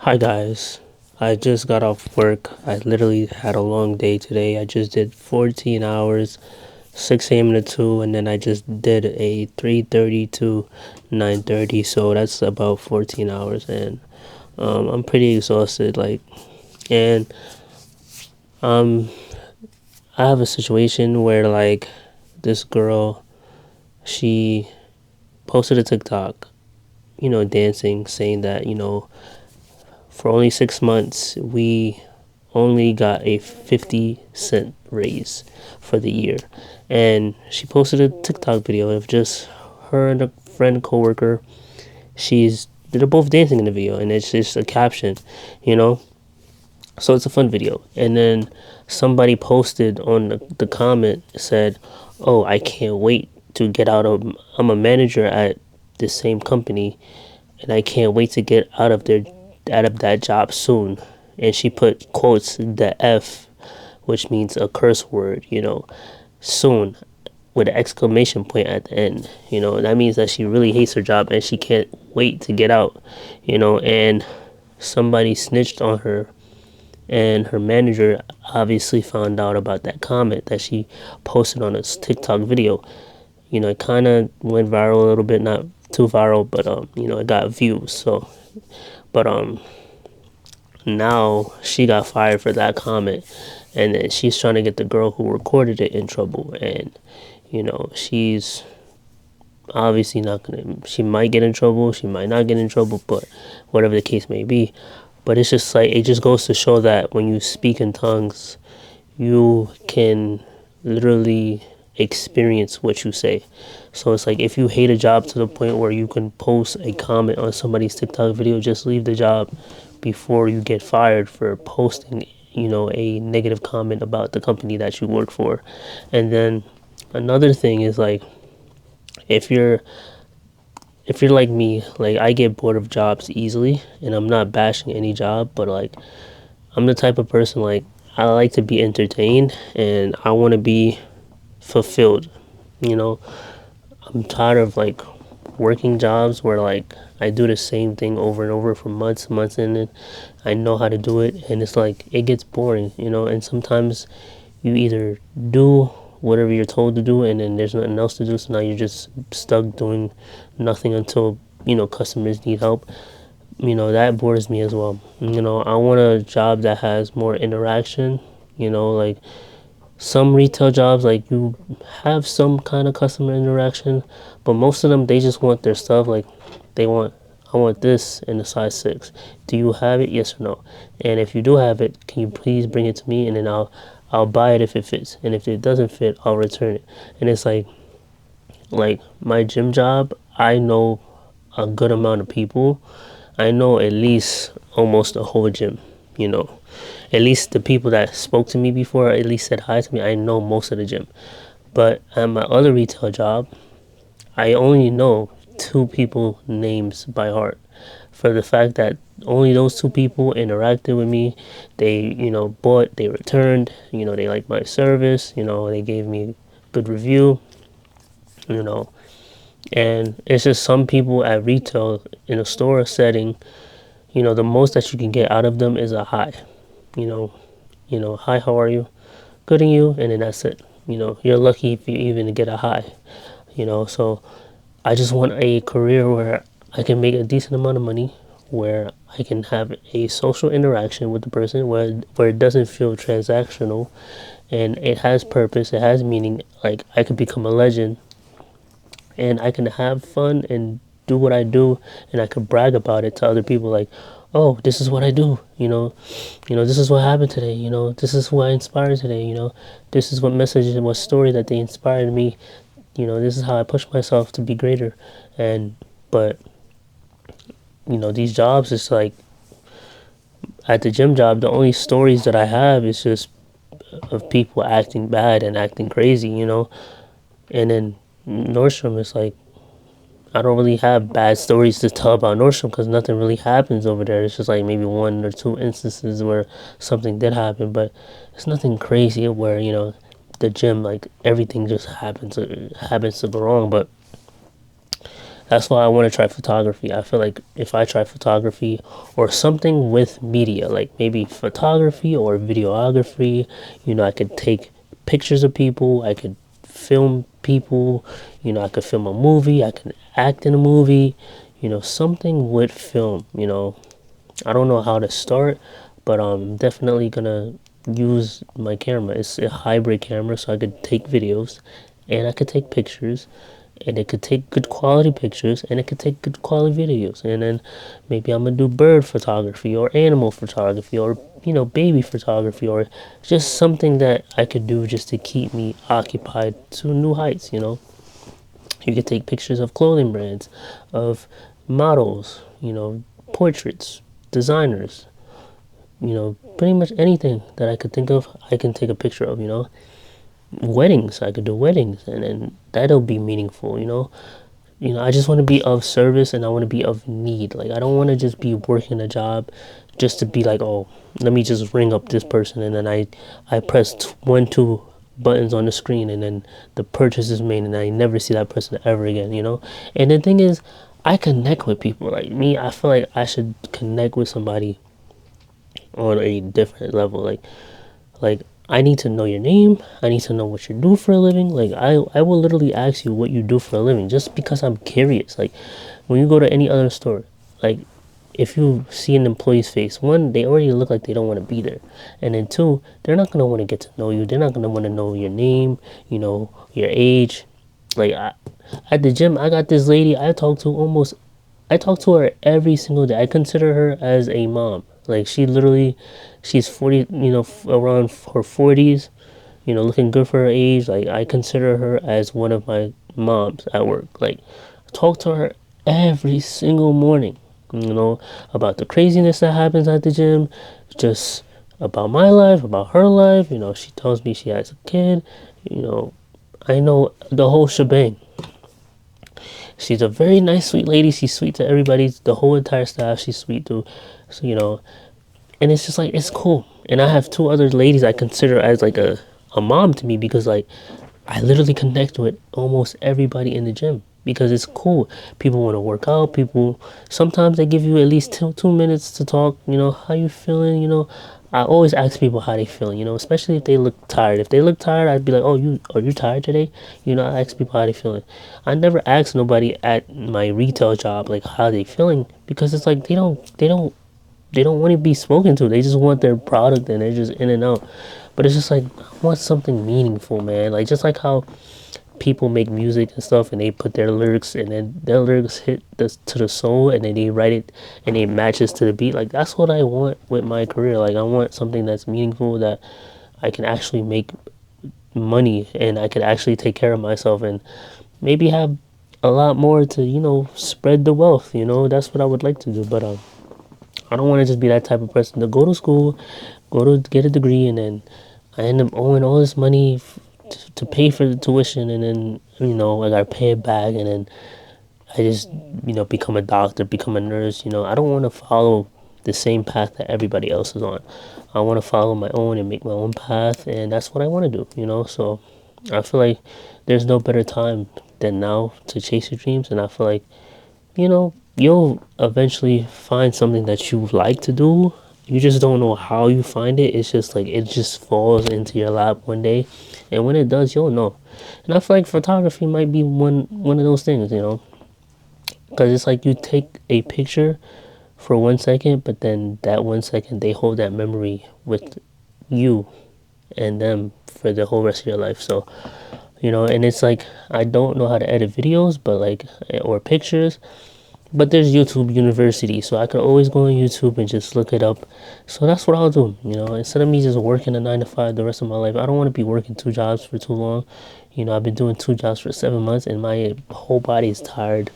Hi guys, I just got off work. I literally had a long day today. I just did 14 hours, 6 a.m. to 2, and then I just did a 3:30 to 9:30. So that's about 14 hours, and I'm pretty exhausted. And um, I have a situation where this girl, she posted a TikTok, dancing, saying that for only 6 months we only got a 50-cent raise for the year. And she posted a TikTok video of just her and a friend coworker. They're both dancing in the video, and it's just a caption, you know. So it's a fun video. And then somebody posted on the comment said, "Oh, I can't wait to get out of. I'm a manager at the same company, and I can't wait to get out of that job soon." And she put quotes the F, which means a curse word, soon, with an exclamation point at the end. That means that she really hates her job and she can't wait to get out. And somebody snitched on her, and her manager obviously found out about that comment that she posted on a TikTok video. It kind of went viral a little bit, not too viral, but it got views. So, but now she got fired for that comment, and then she's trying to get the girl who recorded it in trouble. And she's obviously not gonna, she might get in trouble, she might not get in trouble, but whatever the case may be. But it's just like, it just goes to show that when you speak in tongues, you can literally experience what you say. So it's like, if you hate a job to the point where you can post a comment on somebody's TikTok video, just leave the job before you get fired for posting, a negative comment about the company that you work for. And then another thing is, like, if you're like me, like, I get bored of jobs easily, and I'm not bashing any job, but like, I'm the type of person, like, I like to be entertained and I want to be fulfilled. You know, I'm tired of like working jobs where like I do the same thing over and over for months, and then I know how to do it, and it's like it gets boring, and sometimes you either do whatever you're told to do and then there's nothing else to do, so now you're just stuck doing nothing until customers need help. That bores me as well. I want a job that has more interaction. Like, some retail jobs, like, you have some kind of customer interaction, but most of them, they just want their stuff. Like, they want, I want this in a size 6. Do you have it? Yes or no? And if you do have it, can you please bring it to me, and then I'll buy it if it fits, and if it doesn't fit, I'll return it. And it's like my gym job, I know a good amount of people. I know at least almost the whole gym, you know. At least the people that spoke to me before, at least said hi to me, I know most of the gym. But at my other retail job, I only know 2 people names by heart, for the fact that only those 2 people interacted with me. They, bought, they returned, they liked my service, they gave me a good review, you know. And it's just some people at retail in a store setting, the most that you can get out of them is a hi. You know, hi, how are you? Good, and you? And then that's it. You're lucky if you even get a hi. So I just want a career where I can make a decent amount of money, where I can have a social interaction with the person, where it doesn't feel transactional, and it has purpose, it has meaning. Like, I could become a legend, and I can have fun and do what I do, and I could brag about it to other people, like, oh, this is what I do, this is what happened today, this is who I inspired today, this is what message and what story that they inspired me, this is how I push myself to be greater. And but these jobs, it's like, at the gym job, the only stories that I have is just of people acting bad and acting crazy, and then Nordstrom is like, I don't really have bad stories to tell about Nordstrom, because nothing really happens over there. It's just like maybe 1 or 2 instances where something did happen, but it's nothing crazy where, the gym, like, everything just happens to go wrong. But That's why I want to try photography. I feel like if I try photography or something with media, like maybe photography or videography, I could take pictures of people, I could film people, I could film a movie, I could act in a movie, something with film, I don't know how to start, but I'm definitely gonna use my camera. It's a hybrid camera, so I could take videos and I could take pictures, and it could take good quality pictures and it could take good quality videos. And then maybe I'm gonna do bird photography or animal photography or baby photography, or just something that I could do just to keep me occupied to new heights. You could take pictures of clothing brands, of models, portraits, designers, pretty much anything that I could think of, I can take a picture of, weddings, I could do weddings, and then that'll be meaningful, I just want to be of service and I want to be of need. Like, I don't want to just be working a job just to be like, oh, let me just ring up this person, and then I press one, two buttons on the screen, and then the purchase is made, and I never see that person ever again, And the thing is, I connect with people. Like me, I feel like I should connect with somebody on a different level. Like I need to know your name. I need to know what you do for a living. Like I will literally ask you what you do for a living just because I'm curious. Like when you go to any other store, like if you see an employee's face, one, they already look like they don't want to be there, and then two, they're not gonna want to get to know you. They're not gonna want to know your name, your age. Like at the gym, I got this lady I talk to her every single day. I consider her as a mom. Like she's 40, around her 40s, looking good for her age. Like I consider her as one of my moms at work. Like I talk to her every single morning, about the craziness that happens at the gym, just about my life, about her life. She tells me she has a kid. I know the whole shebang. She's a very nice, sweet lady. She's sweet to everybody, the whole entire staff. She's sweet to, so, and it's just like it's cool. And I have two other ladies I consider as like a mom to me, because like I literally connect with almost everybody in the gym because it's cool. People want to work out. People sometimes they give you at least 2 minutes to talk. How you feeling? I always ask people how they feeling. Especially if they look tired. If they look tired, I'd be like, "Oh, are you tired today?" I ask people how they feeling. I never ask nobody at my retail job like how they feeling, because it's like they don't want to be spoken to. They just want their product and they're just in and out. But it's just like I want something meaningful, man. Like just like how people make music and stuff and they put their lyrics, and then their lyrics hit to the soul, and then they write it and it matches to the beat. Like that's what I want with my career. Like I want something that's meaningful, that I can actually make money and I could actually take care of myself and maybe have a lot more to spread the wealth. That's what I would like to do. But I don't want to just be that type of person to go to school, go to get a degree, and then I end up owing all this money to pay for the tuition, and then I gotta pay it back, and then I just become a doctor, become a nurse. I don't want to follow the same path that everybody else is on. I want to follow my own and make my own path, and that's what I want to do. So I feel like there's no better time than now to chase your dreams, and I feel like you'll eventually find something that you like to do. You just don't know how you find it. It's just like it just falls into your lap one day, and when it does, you'll know. And I feel like photography might be one of those things, because it's like you take a picture for 1 second, but then that 1 second they hold that memory with you and them for the whole rest of your life. So and it's like I don't know how to edit videos, but like or pictures. But there's YouTube University, so I could always go on YouTube and just look it up. So that's what I'll do, instead of me just working a 9 to 5 the rest of my life. I don't want to be working two jobs for too long. I've been doing two jobs for 7 months, and my whole body is tired.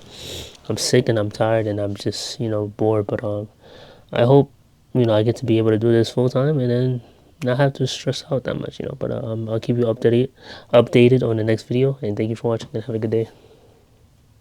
I'm sick and I'm tired, and I'm just bored. But I hope I get to be able to do this full time, and then not have to stress out that much. But I'll keep you updated on the next video, and thank you for watching, and have a good day.